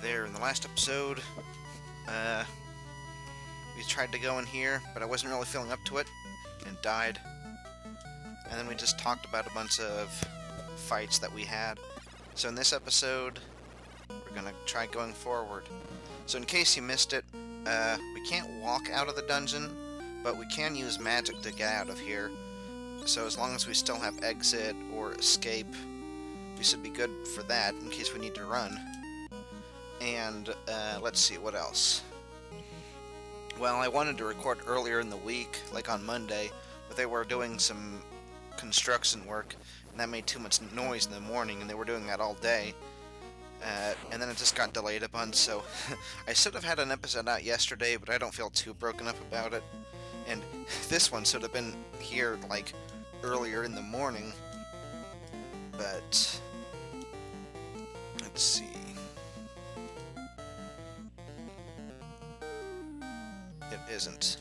there, in the last episode, uh, we tried to go in here, but I wasn't really feeling up to it, and died. And then we just talked about a bunch of fights that we had. So in this episode, we're gonna try going forward. So in case you missed it, we can't walk out of the dungeon, but we can use magic to get out of here. So as long as we still have exit or escape, we should be good for that in case we need to run. And let's see, what else? Well, I wanted to record earlier in the week, like on Monday, but they were doing some construction work, and that made too much noise in the morning, and they were doing that all day. And then it just got delayed a bunch, so I should have had an episode out yesterday, but I don't feel too broken up about it. And this one should have been here, like, earlier in the morning. But let's see. It isn't.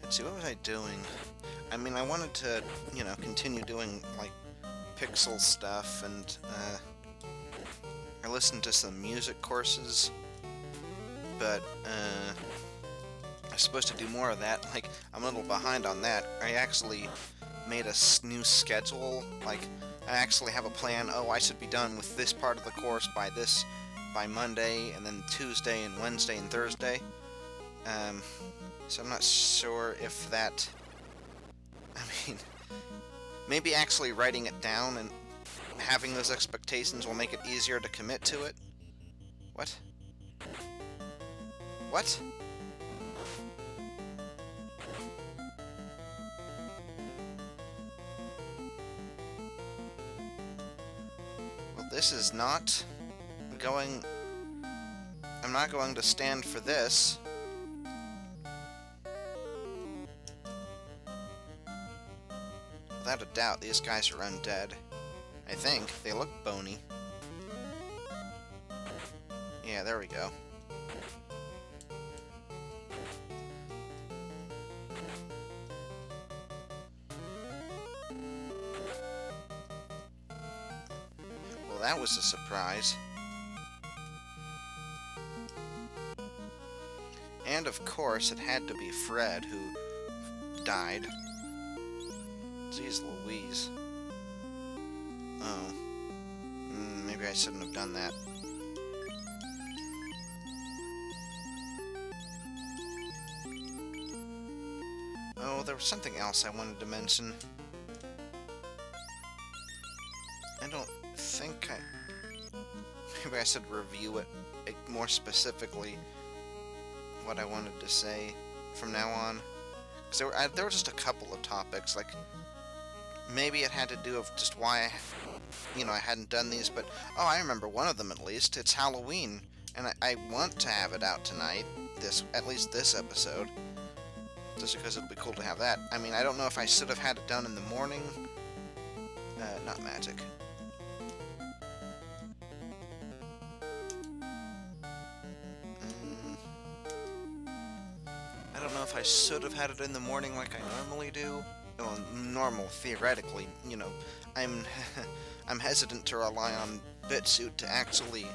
Let's see, what was I doing? I mean, I wanted to, continue doing, like, pixel stuff, and, I listened to some music courses, but, I'm supposed to do more of that. Like, I'm a little behind on that. I actually made a new schedule. Like, I actually have a plan. Oh, I should be done with this part of the course by Monday, and then Tuesday and Wednesday and Thursday. So I'm not sure if that... I mean, maybe actually writing it down and having those expectations will make it easier to commit to it. What? What? Well, this is not going... I'm not going to stand for this. Without a doubt, these guys are undead. I think. They look bony. Yeah, there we go. Well, that was a surprise. And of course, it had to be Fred who died. Jeez Louise. Oh. Maybe I shouldn't have done that. Oh, there was something else I wanted to mention. I don't think maybe I should review it more specifically, what I wanted to say from now on. Because there were just a couple of topics, like... Maybe it had to do with just why I hadn't done these, but... Oh, I remember one of them at least. It's Halloween, and I want to have it out tonight, at least this episode. Just because it'll be cool to have that. I mean, I don't know if I should have had it done in the morning. Not magic. I don't know if I should have had it in the morning like I normally do. Well, normal, theoretically, I'm I'm hesitant to rely on BitSuit to actually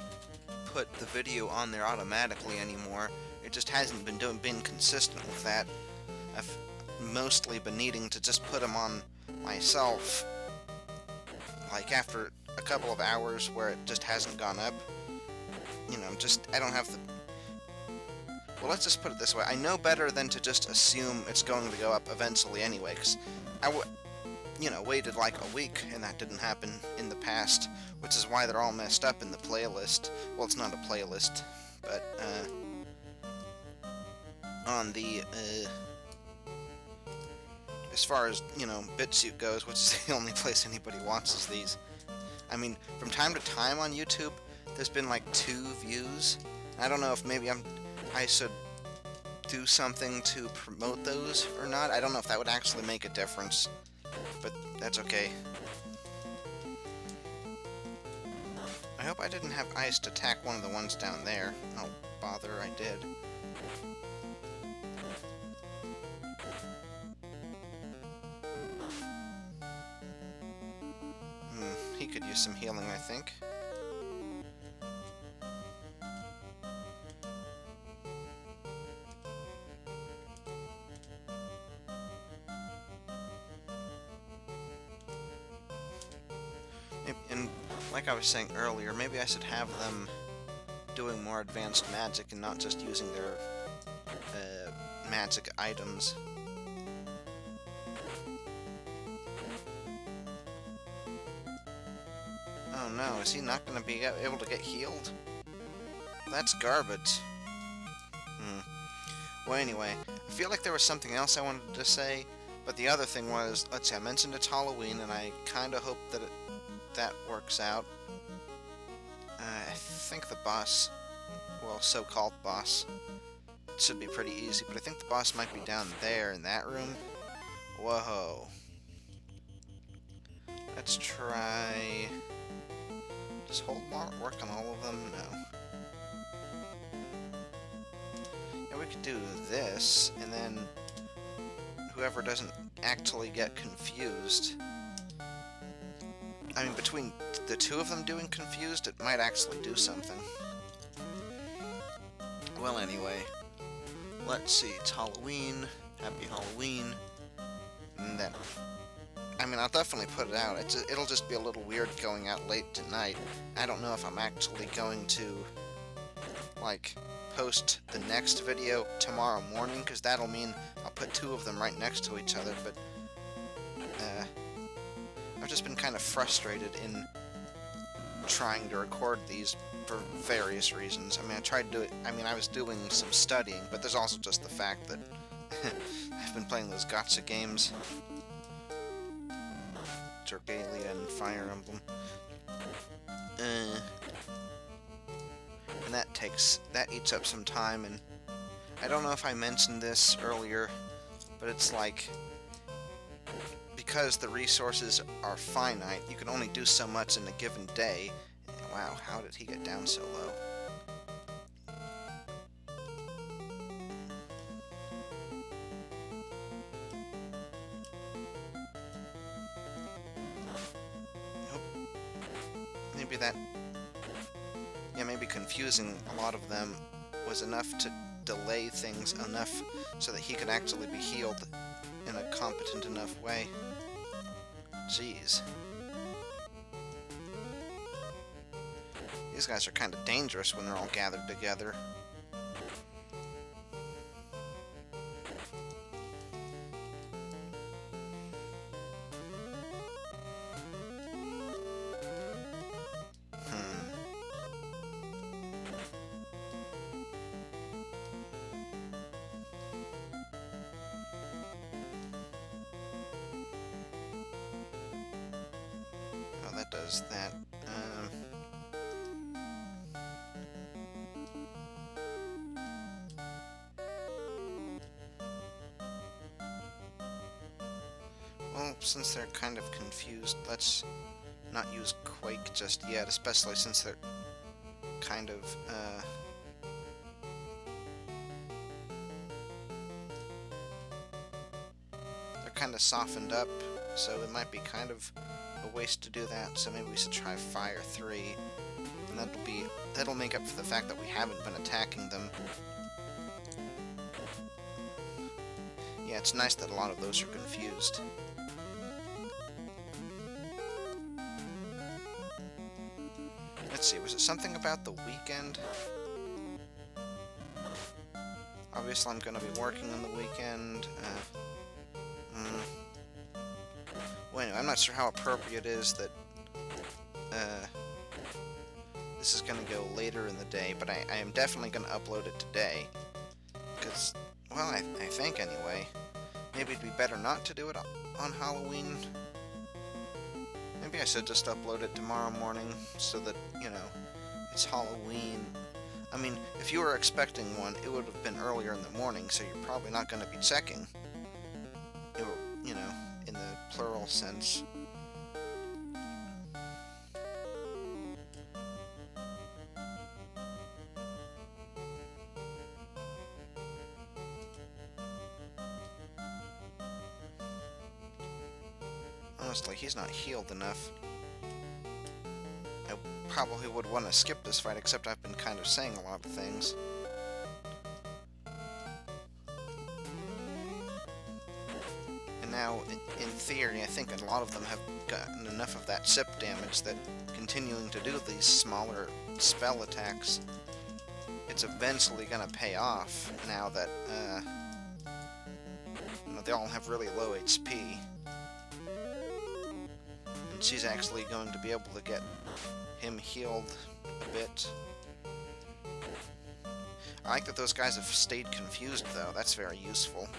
put the video on there automatically anymore. It just hasn't been consistent with that. I've mostly been needing to just put them on myself, like after a couple of hours where it just hasn't gone up. I don't have the... Well, let's just put it this way. I know better than to just assume it's going to go up eventually anyway, because I waited like a week, and that didn't happen in the past, which is why they're all messed up in the playlist. Well, it's not a playlist, but, on the, as far as, BitSuit goes, which is the only place anybody watches these. I mean, from time to time on YouTube, there's been like 2 views. I don't know if maybe I should do something to promote those or not. I don't know if that would actually make a difference, but that's okay. I hope I didn't have ice to attack one of the ones down there. Oh, bother, I did. could use some healing, I think. And like I was saying earlier, maybe I should have them doing more advanced magic and not just using their magic items. Oh no, is he not going to be able to get healed? That's garbage. Well, anyway, I feel like there was something else I wanted to say, but the other thing was, let's see, I mentioned it's Halloween, and I kind of hope that that works out. I think the boss, well, so-called boss, should be pretty easy, but I think the boss might be down there in that room. Whoa. Let's try... Does hold work on all of them? No. Yeah, we could do this, and then whoever doesn't actually get confused... I mean, between the two of them doing confused, it might actually do something. Well, anyway. Let's see, it's Halloween. Happy Halloween. And then... I mean, I'll definitely put it out. It'll just be a little weird going out late tonight. I don't know if I'm actually going to, like, post the next video tomorrow morning, because that'll mean I'll put two of them right next to each other, but, I've just been kind of frustrated in trying to record these for various reasons. I mean, I tried to do it, I was doing some studying, but there's also just the fact that I've been playing those gacha games. Dragalia and Fire Emblem. And that eats up some time, and I don't know if I mentioned this earlier, but it's like, because the resources are finite, you can only do so much in a given day. Wow, how did he get down so low? Maybe confusing a lot of them was enough to delay things enough so that he could actually be healed in a competent enough way. Jeez. These guys are kind of dangerous when they're all gathered together. That does that. Well, since they're kind of confused, let's not use Quake just yet, especially since they're kind of, softened up, so it might be kind of a waste to do that, so maybe we should try Fire 3, and that'll make up for the fact that we haven't been attacking them. Yeah, it's nice that a lot of those are confused. Let's see, was it something about the weekend? Obviously I'm going to be working on the weekend. Well, anyway, I'm not sure how appropriate it is that this is going to go later in the day, but I am definitely going to upload it today. Because, well, I think anyway. Maybe it'd be better not to do it on Halloween. Maybe I should just upload it tomorrow morning so that, you know, it's Halloween. I mean, if you were expecting one, it would have been earlier in the morning, so you're probably not going to be checking. You know, in the plural sense. Honestly, he's not healed enough. probably would want to skip this fight, except I've been kind of saying a lot of things. And now, in theory, I think a lot of them have gotten enough of that SIP damage that continuing to do these smaller spell attacks, it's eventually going to pay off now that you know, they all have really low HP. And she's actually going to be able to get him healed a bit. I like that those guys have stayed confused, though. That's very useful.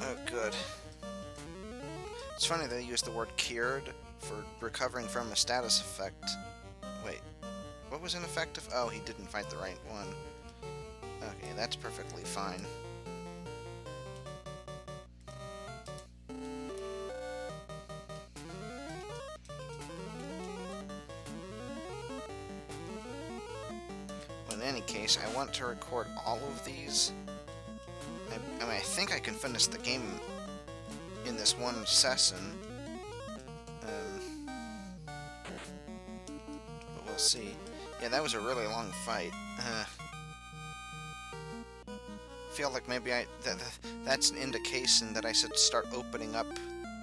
Oh, good. It's funny they use the word cured for recovering from a status effect. Wait, what was ineffective? Oh, he didn't fight the right one. Okay, that's perfectly fine. Well, in any case, I want to record all of these. I mean, I think I can finish the game in this one session. But we'll see. Yeah, that was a really long fight. Feel like maybe that's an indication that I should start opening up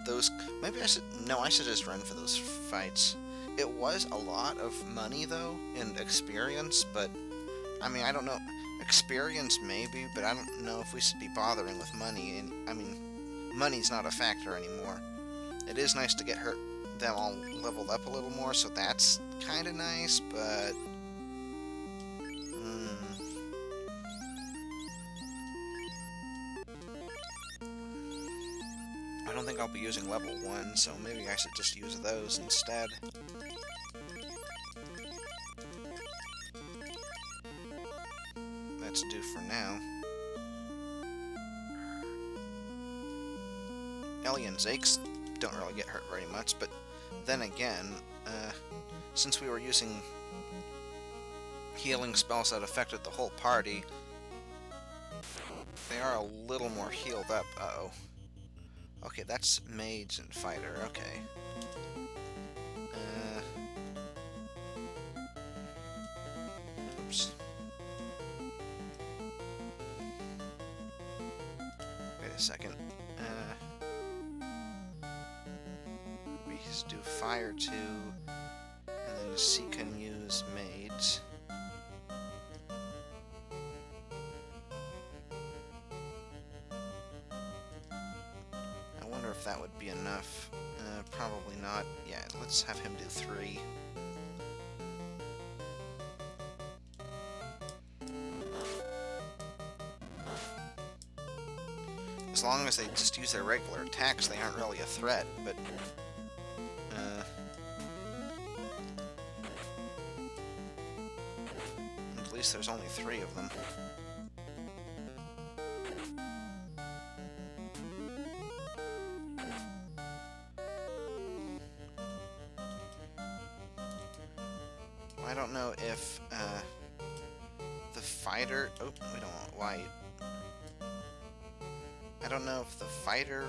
those. Maybe I should. No, I should just run for those fights. It was a lot of money though and experience, but I mean, I don't know. Experience maybe, but I don't know if we should be bothering with money. And I mean, money's not a factor anymore. It is nice to get them all leveled up a little more, so that's kind of nice, but I don't think I'll be using level 1, so maybe I should just use those instead. That's due for now. Ellie and Zakes don't really get hurt very much, but then again, since we were using healing spells that affected the whole party, they are a little more healed up. Uh-oh. Okay, that's mage and fighter. Okay. Oops. Wait a second. We just do fire 2, and then she can use mage. I wonder if that would be enough. Probably not. Yeah, let's have him do 3. As long as they just use their regular attacks, they aren't really a threat, but at least there's only 3 of them. I don't know if the fighter... Oh, we don't want white. I don't know if the fighter...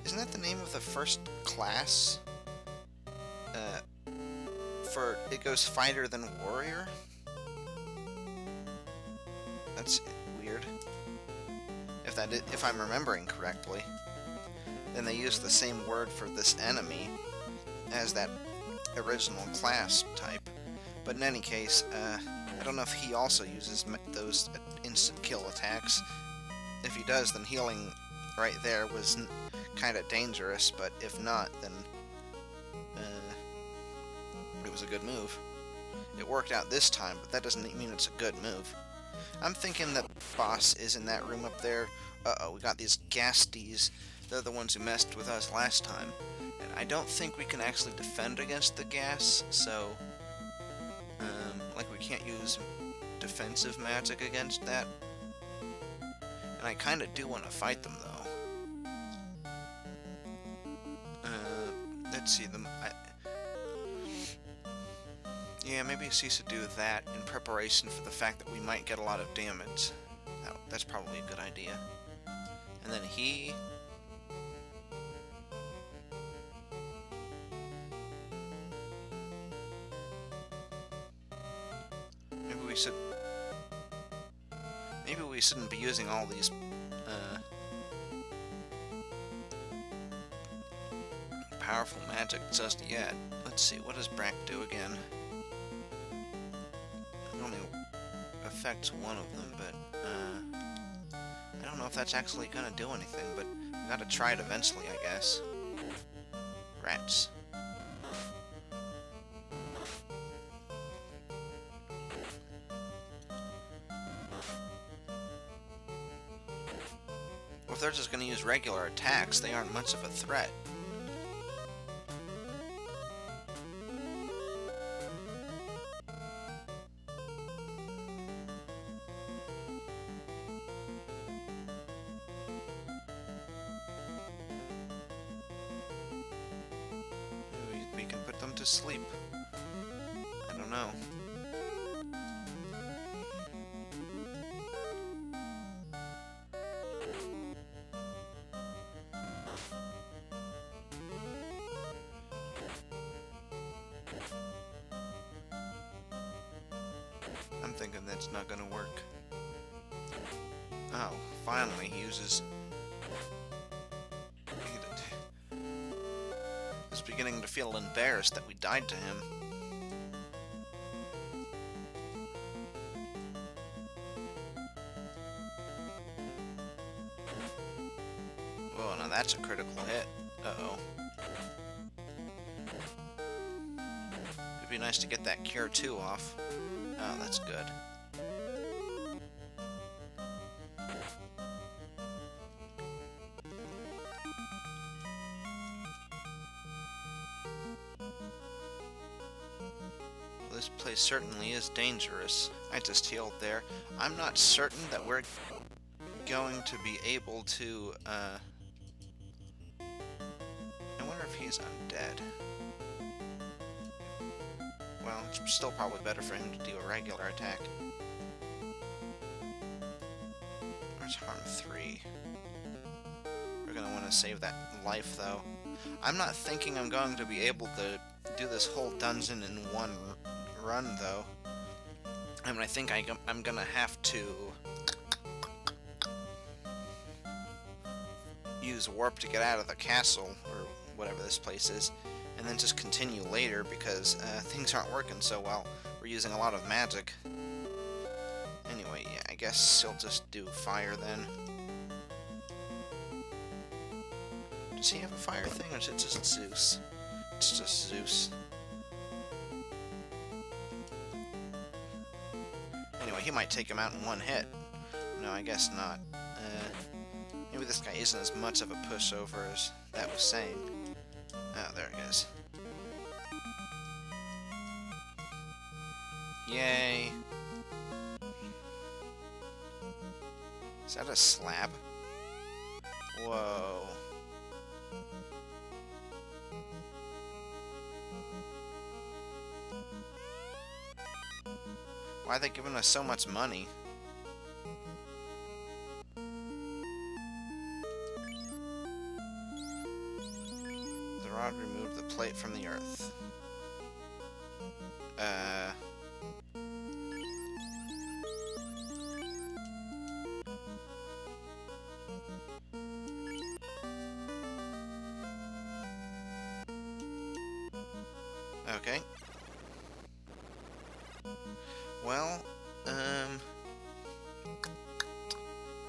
isn't that the name of the first class? It goes fighter then warrior? That's weird. If I'm remembering correctly. Then they use the same word for this enemy as that original class type. But in any case, I don't know if he also uses those instant kill attacks. If he does, then healing right there was kind of dangerous, but if not, then it was a good move. It worked out this time, but that doesn't mean it's a good move. I'm thinking that boss is in that room up there. Uh-oh, we got these Ghasties. They're the ones who messed with us last time. And I don't think we can actually defend against the gas, so... like, we can't use defensive magic against that. And I kind of do want to fight them, though. Let's see them. Yeah, maybe cease to do that in preparation for the fact that we might get a lot of damage. That's probably a good idea. And then he... Maybe we shouldn't be using all these, powerful magic just yet. Let's see, what does Brack do again? It only affects one of them, but, I don't know if that's actually gonna do anything, but we gotta try it eventually, I guess. Rats. If they're just going to use regular attacks, they aren't much of a threat. Maybe we can put them to sleep. I don't know. I'm thinking that's not gonna work. Oh, finally he uses... I was beginning to feel embarrassed that we died to him. Whoa, now that's a critical hit. Uh-oh. It'd be nice to get that Cure 2 off. Oh, that's good. Well, this place certainly is dangerous. I just healed there. I'm not certain that we're going to be able to, I wonder if he's undead. Well, it's still probably better for him to do a regular attack. Where's harm 3? We're gonna want to save that life, though. I'm not thinking I'm going to be able to do this whole dungeon in one run, though. I mean, I think I'm gonna have to use warp to get out of the castle, or whatever this place is, and then just continue later because things aren't working so well. We're using a lot of magic. Anyway, yeah, I guess he'll just do fire then. Does he have a fire thing, or is it just Zeus? It's just Zeus. Anyway, he might take him out in one hit. No, I guess not. Maybe this guy isn't as much of a pushover as that was saying. Oh, there he is. Yay. Is that a slab? Whoa. Why are they giving us so much money? The rod removed the plate from the earth. Okay. Well,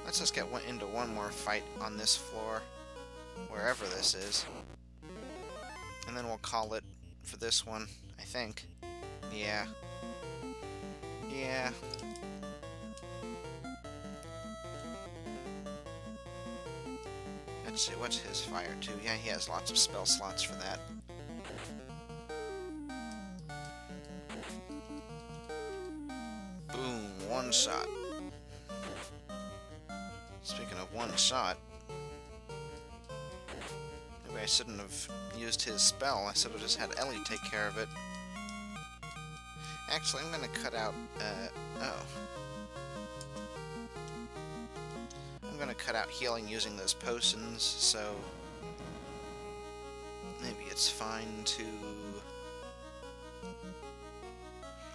let's just get into one more fight on this floor, wherever this is. And then we'll call it for this one, I think. Yeah. Yeah. Let's see, what's his fire too? Yeah, he has lots of spell slots for that. Boom, one shot. Speaking of one shot, maybe I shouldn't have used his spell. I should have just had Ellie take care of it. Actually, I'm gonna cut out, I'm gonna cut out healing using those potions, so maybe it's fine to...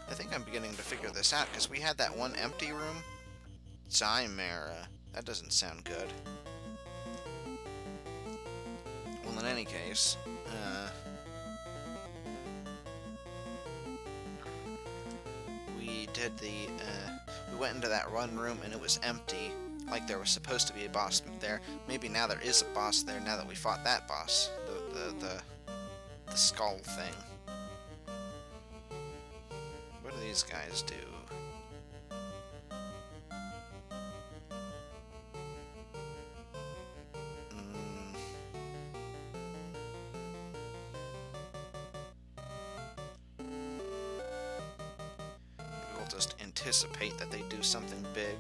I think I'm beginning to figure this out, because we had that one empty room. Chimera. That doesn't sound good. Well, in any case, we did the, we went into that run room and it was empty, like there was supposed to be a boss there. Maybe now there is a boss there now that we fought that boss, the skull thing. What do these guys do? We'll just anticipate that they do something big.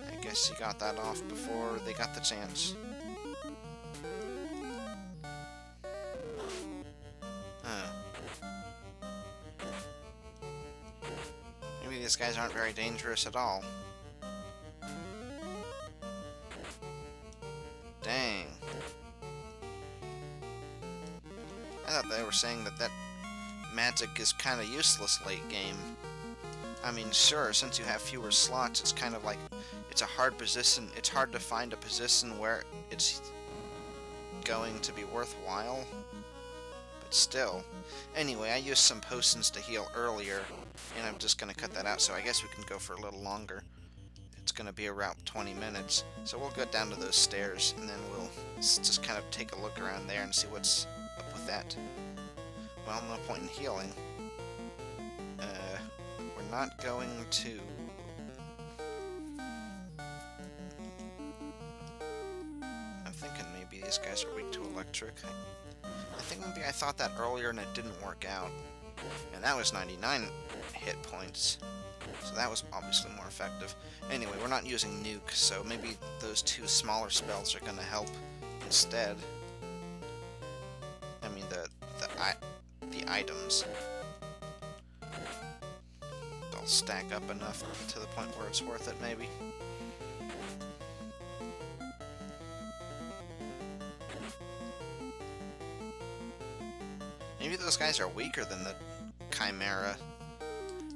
I guess he got that off before they got the chance. Maybe these guys aren't very dangerous at all. Dang. I thought they were saying that magic is kind of useless late game. I mean, sure, since you have fewer slots, it's kind of like, it's a hard position, it's hard to find a position where it's going to be worthwhile, but still. Anyway, I used some potions to heal earlier, and I'm just going to cut that out, so I guess we can go for a little longer. It's going to be around 20 minutes, so we'll go down to those stairs, and then we'll just kind of take a look around there and see what's up with that. Well, no point in healing. We're not going to... I'm thinking maybe these guys are weak to electric. I think maybe I thought that earlier and it didn't work out. And that was 99 hit points. So that was obviously more effective. Anyway, we're not using nuke, so maybe those two smaller spells are going to help instead. I mean, the items. They'll stack up enough to the point where it's worth it, maybe. Maybe those guys are weaker than the Chimera.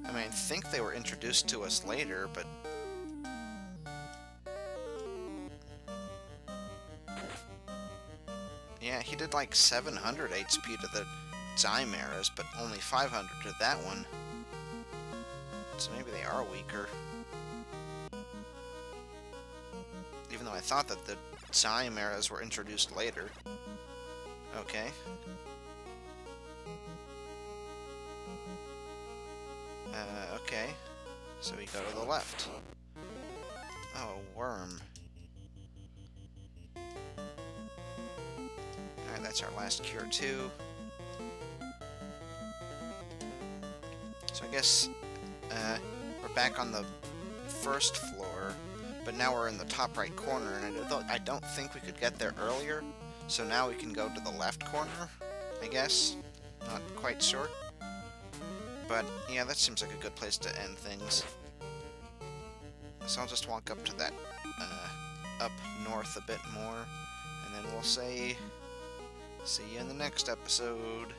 I mean, I think they were introduced to us later, but... Yeah, he did like 700 HP to the Chimeras, but only 500 to that one. So maybe they are weaker. Even though I thought that the Chimeras were introduced later. Okay. Okay. So we go to the left. Oh, worm. Alright, that's our last cure too. So I guess we're back on the first floor, but now we're in the top right corner, and I don't think we could get there earlier, so now we can go to the left corner, I guess. Not quite sure. But yeah, that seems like a good place to end things. So I'll just walk up to that, up north a bit more, and then we'll say, see you in the next episode.